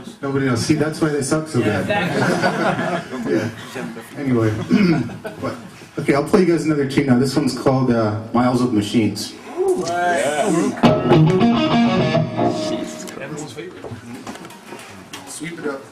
knows. Nobody knows. See, that's why they suck so bad. Yeah. Anyway, but, okay, I'll play you guys another tune now. This one's called Miles of Machines. Everyone's favorite. Sweep it up.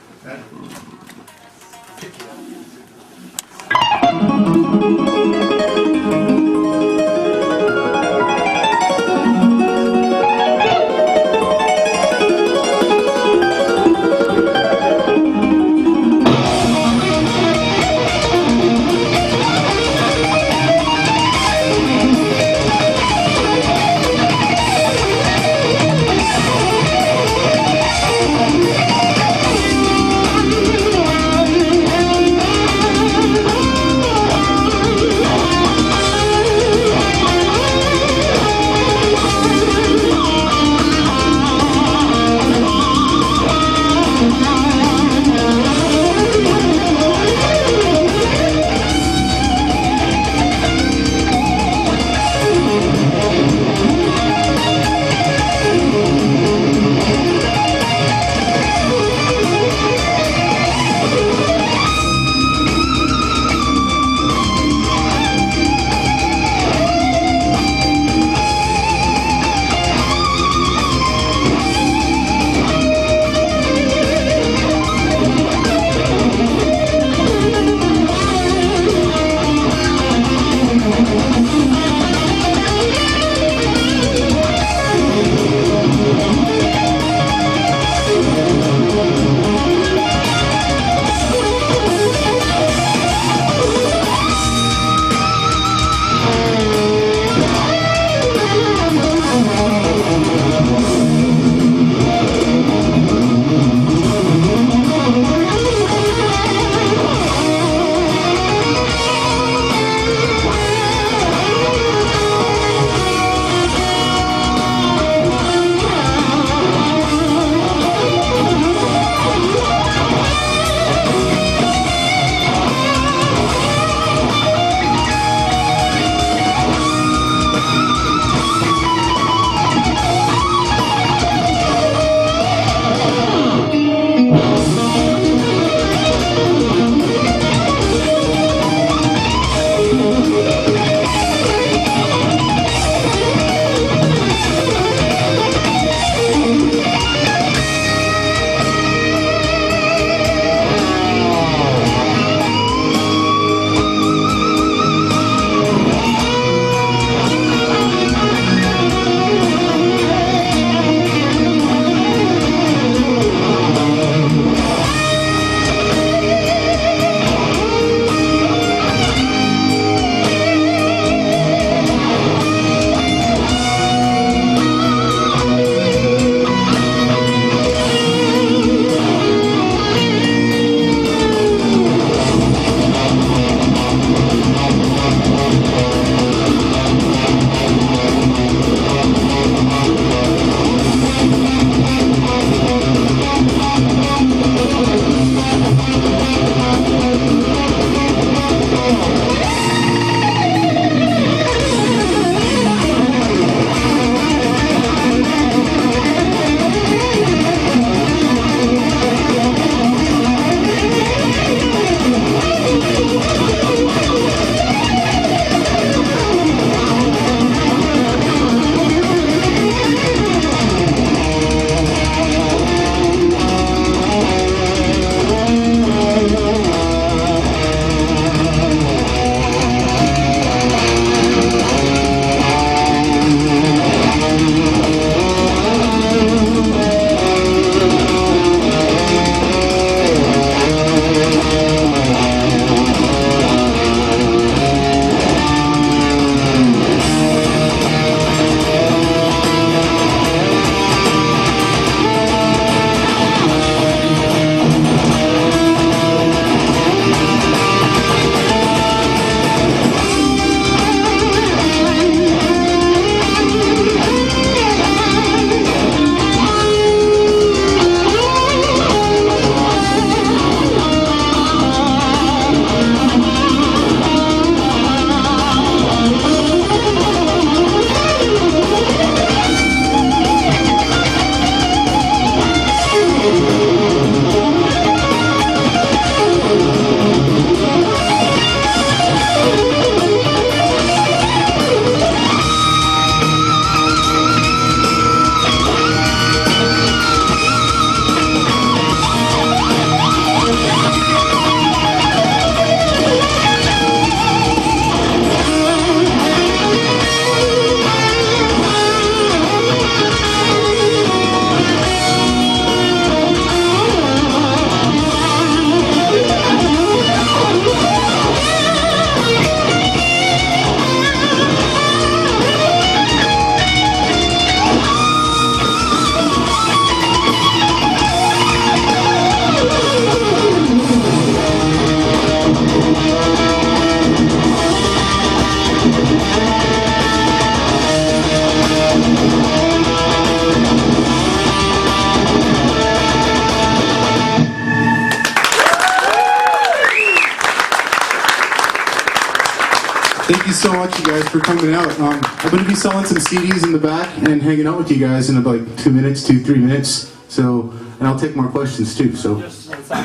Thank you so much, you guys, for coming out. I'm going to be selling some CDs in the back and hanging out with you guys in about 3 minutes. So, and I'll take more questions too. So,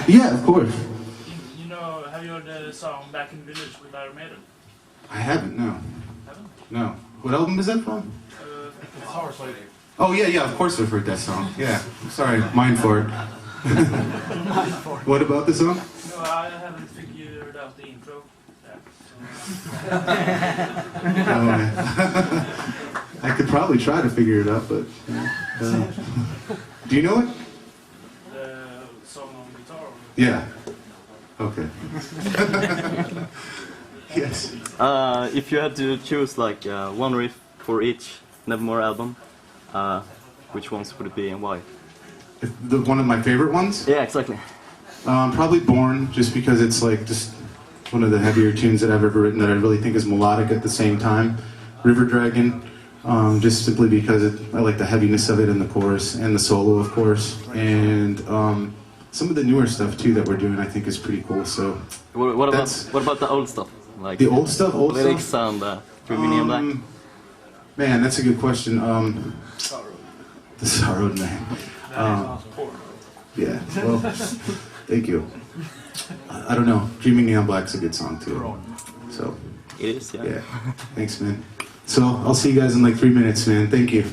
yeah, of course. You know, have you heard the song "Back in the Village" with Iron Maiden? I haven't. No. Haven't? No. What album is that from? Horse Lady. Oh yeah, of course I've heard that song. Yeah. Sorry, mine for it. What about the song? No, I haven't figured out the intro. I could probably try to figure it out, but do you know it? The song on guitar. Yeah. Okay. Yes. If you had to choose like one riff for each Nevermore album, which ones would it be and why? One of my favorite ones? Yeah, exactly. Probably Born, just because it's like just one of the heavier tunes that I've ever written that I really think is melodic at the same time. River Dragon, just simply because I like the heaviness of it in the chorus and the solo, of course. And some of the newer stuff too that we're doing, I think, is pretty cool. So what about the old stuff? Like the old stuff, lyrics and Dreaming in Black. Man, that's a good question. The Sorrowed Man. Yeah. Well, thank you. I don't know. Dreaming Neon Black's a good song too. So. It is, yeah. Yeah. Thanks, man. So I'll see you guys in like 3 minutes, man. Thank you.